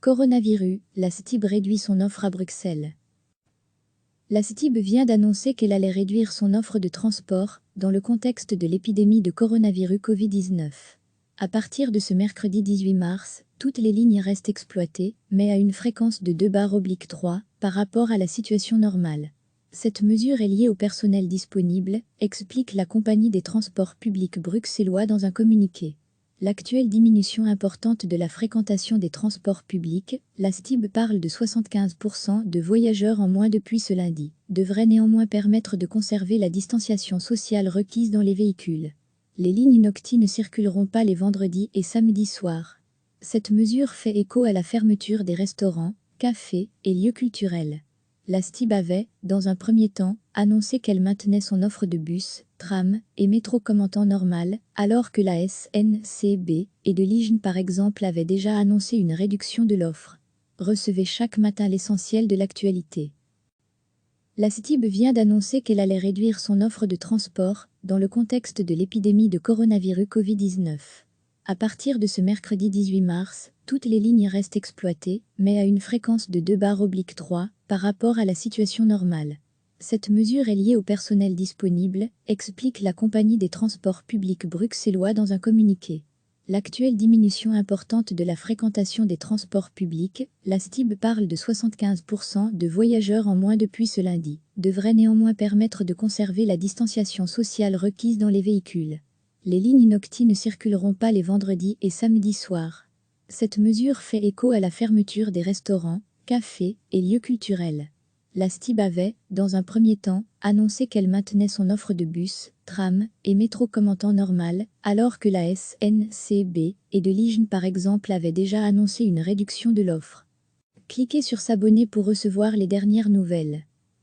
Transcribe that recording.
Coronavirus, la STIB réduit son offre à Bruxelles. La STIB vient d'annoncer qu'elle allait réduire son offre de transport dans le contexte de l'épidémie de coronavirus Covid-19. À partir de ce mercredi 18 mars, toutes les lignes restent exploitées, mais à une fréquence de 2/3 par rapport à la situation normale. Cette mesure est liée au personnel disponible, explique la compagnie des transports publics bruxellois dans un communiqué. L'actuelle diminution importante de la fréquentation des transports publics, la STIB parle de 75% de voyageurs en moins depuis ce lundi, devrait néanmoins permettre de conserver la distanciation sociale requise dans les véhicules. Les lignes Nocti ne circuleront pas les vendredis et samedis soirs. Cette mesure fait écho à la fermeture des restaurants, cafés et lieux culturels. La STIB avait, dans un premier temps, annoncé qu'elle maintenait son offre de bus, tram et métro comme en temps normal, alors que la SNCB et de Ligen par exemple avaient déjà annoncé une réduction de l'offre. Recevez chaque matin l'essentiel de l'actualité. La STIB vient d'annoncer qu'elle allait réduire son offre de transport dans le contexte de l'épidémie de coronavirus Covid-19. À partir de ce mercredi 18 mars, toutes les lignes restent exploitées, mais à une fréquence de 2/3 par rapport à la situation normale. Cette mesure est liée au personnel disponible, explique la compagnie des transports publics bruxellois dans un communiqué. L'actuelle diminution importante de la fréquentation des transports publics, la STIB parle de 75% de voyageurs en moins depuis ce lundi, devrait néanmoins permettre de conserver la distanciation sociale requise dans les véhicules. Les lignes Nocti ne circuleront pas les vendredis et samedis soirs. Cette mesure fait écho à la fermeture des restaurants, cafés et lieux culturels. La STIB avait, dans un premier temps, annoncé qu'elle maintenait son offre de bus, tram et métro comme en temps normal, alors que la SNCB et de Ligen par exemple avaient déjà annoncé une réduction de l'offre. Cliquez sur s'abonner pour recevoir les dernières nouvelles.